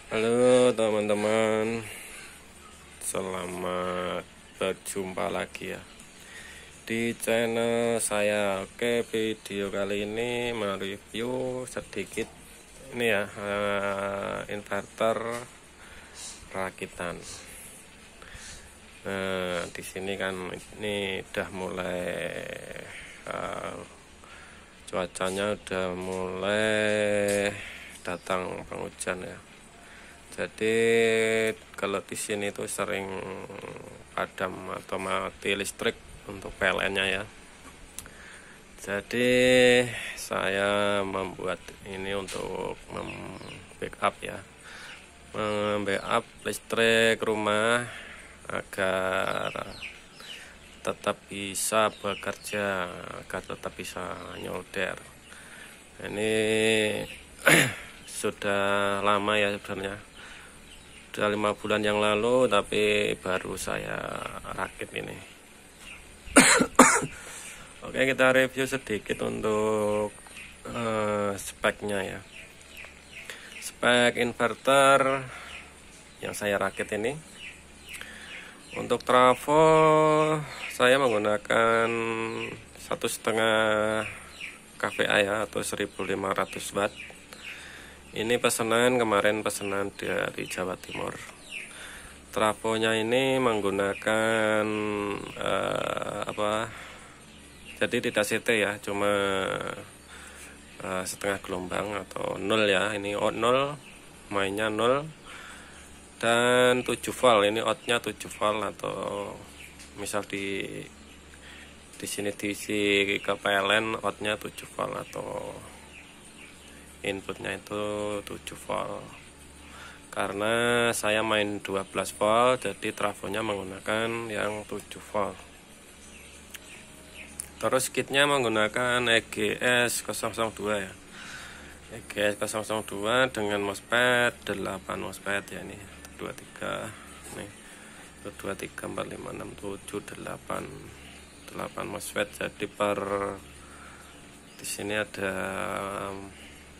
Halo teman-teman, selamat berjumpa lagi ya di channel saya. Oke, video kali ini mereview sedikit ini ya, inverter rakitan. Nah, di sini kan ini udah mulai cuacanya udah mulai datang penghujan ya. Jadi kalau di sini tuh sering padam atau mati listrik untuk PLN-nya ya. Jadi saya membuat ini untuk backup ya, backup listrik rumah agar tetap bisa bekerja, agar tetap bisa nyolder. Ini sudah lama ya sebenarnya. Sudah 5 bulan yang lalu, tapi baru saya rakit ini. Oke, kita review sedikit untuk speknya ya. Spek inverter yang saya rakit ini. Untuk trafo saya menggunakan 1,5 kVA ya, atau 1500 watt. Ini pesanan kemarin, pesanan dari Jawa Timur. Trafonya ini menggunakan jadi tidak CT ya, cuma setengah gelombang atau 0 ya. Ini out 0, mainnya 0, dan 7 volt. Ini outnya 7 volt, atau misal di sini diisi ke PLN, outnya 7 volt, atau inputnya itu 7 volt. Karena saya main 12 volt, jadi trafonya menggunakan yang 7 volt. Terus kitnya menggunakan EGS 002 ya, EGS 002 dengan MOSFET 8 MOSFET ya. Ini 23 nih, 23 4 5 6 7 8 MOSFET. Jadi per di sini ada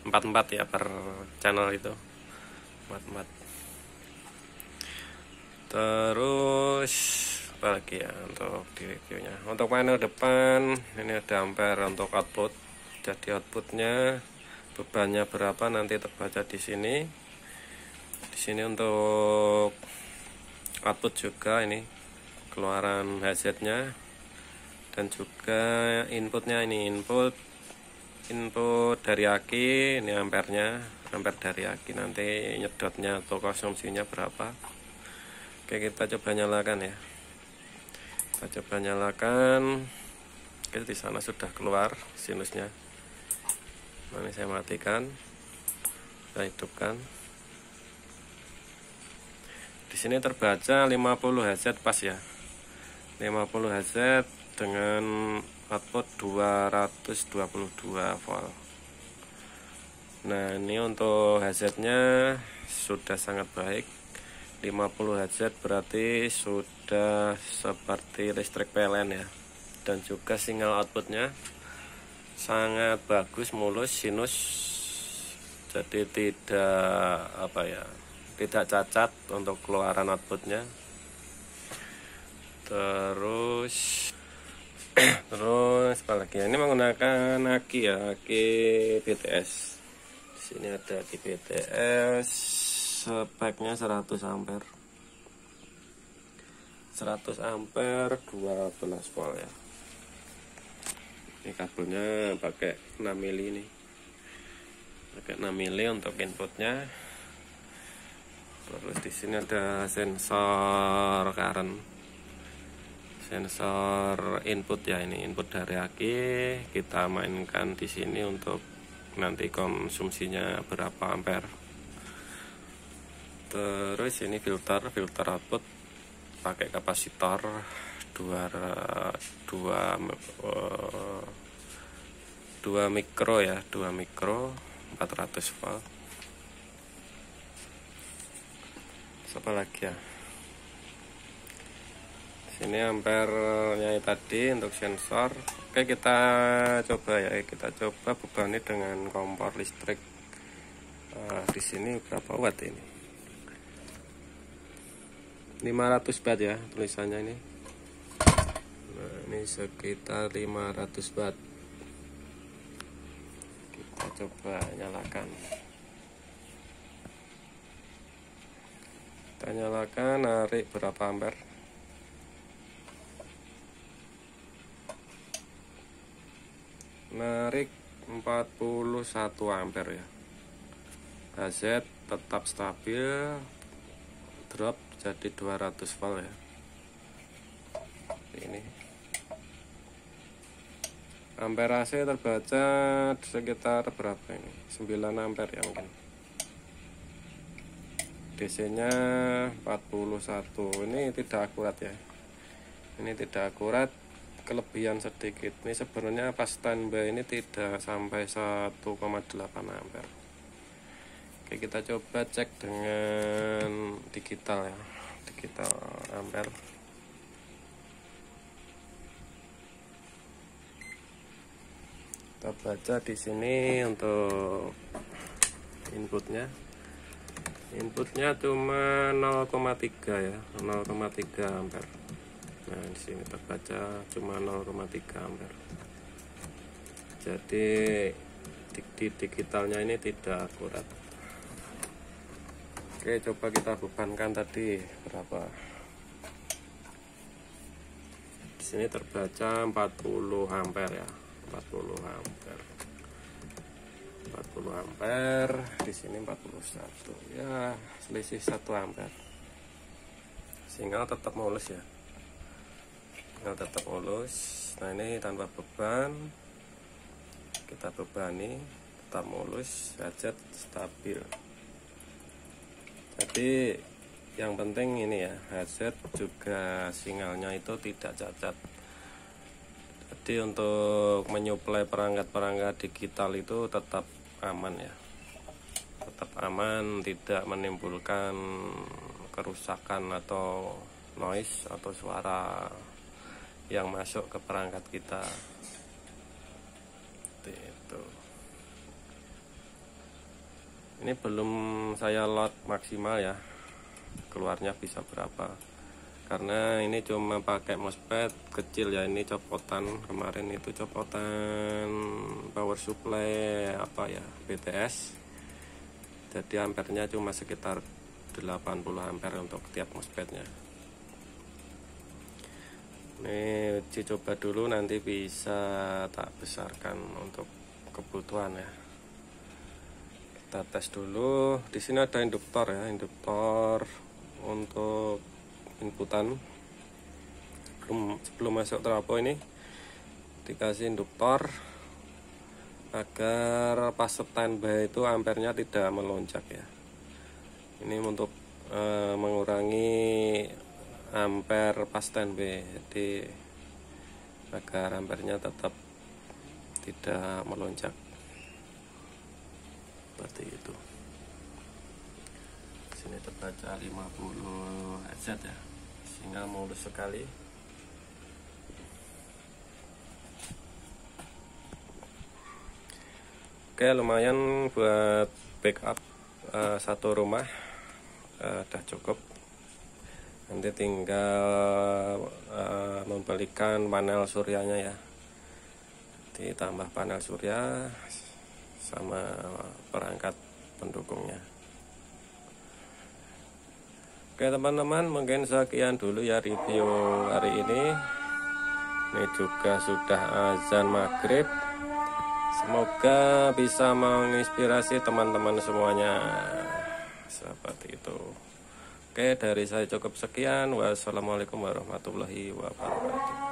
44 ya per channel itu, 44. Terus apa lagi ya untuk di reviewnya. Untuk panel depan ini ada ampere untuk output. Jadi outputnya bebannya berapa nanti terbaca di sini. Di sini untuk output juga ini keluaran HZ-nya, dan juga inputnya ini input dari aki. Ini ampernya, ampere dari aki, nanti nyedotnya atau konsumsinya berapa. Oke, kita coba nyalakan ya. Kita coba nyalakan. Oke, di sana sudah keluar sinusnya. Ini saya matikan, saya hidupkan. Di sini terbaca 50 Hz pas ya, 50 Hz dengan output 222 volt. Nah, ini untuk Hz-nya sudah sangat baik. 50 Hz berarti sudah seperti listrik PLN ya. Dan juga sinyal outputnya sangat bagus, mulus, sinus. Jadi tidak cacat untuk keluaran outputnya. Terus apa lagi? Ini menggunakan aki ya, aki BTS. Di sini ada aki BTS, speknya 100 ampere. 100 ampere 12 volt ya. Ini kabelnya pakai 6 mili ini. Pakai 6 mili untuk inputnya. Terus di sini ada sensor current. Sensor input ya, ini input dari aki. Kita mainkan di sini untuk nanti konsumsinya berapa ampere. Terus ini filter output pakai kapasitor 2 mikro ya, 2 mikro 400 volt. Apa lagi ya? Ini ampernya tadi untuk sensor. Oke, kita coba ya, kita coba bebani dengan kompor listrik. Di sini berapa watt ini? 500 watt ya tulisannya ini. Nah, ini sekitar 500 watt. Kita coba nyalakan. Kita nyalakan, narik berapa ampere? Narik 41 ampere ya. HZ tetap stabil, drop jadi 200 volt ya. Ini amperase terbaca sekitar berapa ini? 9 ampere ya mungkin. DC nya 41. Ini tidak akurat ya. Ini tidak akurat, kelebihan sedikit. Ini sebenarnya pas standby ini tidak sampai 1,8 ampere. Oke, kita coba cek dengan digital ya, digital ampere. Kita baca di sini untuk inputnya. Inputnya cuma 0,3 ya, 0,3 ampere. Nah, di sini terbaca cuma 0,3 ampere. Jadi di digitalnya ini tidak akurat. Oke, coba kita bebankan tadi berapa. Di sini terbaca 40 ampere ya, 40 ampere. 40 ampere, di sini 41. Ya, selisih 1 ampere. Sinyal tetap mulus ya. Sinyal tetap mulus. Nah, ini tanpa beban. Kita bebani, tetap mulus, HZ stabil. Jadi yang penting ini ya, HZ juga sinyalnya itu tidak cacat. Jadi untuk menyuplai perangkat-perangkat digital itu tetap aman ya, tetap aman, tidak menimbulkan kerusakan atau noise atau suara yang masuk ke perangkat kita. Seperti itu. Ini belum saya load maksimal ya, keluarnya bisa berapa, karena ini cuma pakai MOSFET kecil ya. Ini copotan, kemarin itu copotan power supply apa ya, BTS. Jadi ampernya cuma sekitar 80 ampere untuk tiap MOSFET-nya. Ini uji coba dulu, nanti bisa tak besarkan untuk kebutuhan ya. Kita tes dulu. Di sini ada induktor ya, induktor untuk inputan. Sebelum masuk trafo ini dikasih induktor agar pas standby itu ampernya tidak melonjak ya. Ini untuk mengurangi ampere pas standby, jadi agar ampernya tetap tidak melonjak. Seperti itu. Sini terbaca 50 Hz ya, sinyal mulus sekali. Oke, lumayan buat backup satu rumah, udah cukup. Nanti tinggal membelikan panel suryanya ya, ditambah panel surya sama perangkat pendukungnya. Oke teman-teman, mungkin sekian dulu ya review hari ini. Ini juga sudah azan maghrib. Semoga bisa menginspirasi teman-teman semuanya. Seperti itu. Oke, dari saya cukup sekian. Wassalamualaikum warahmatullahi wabarakatuh.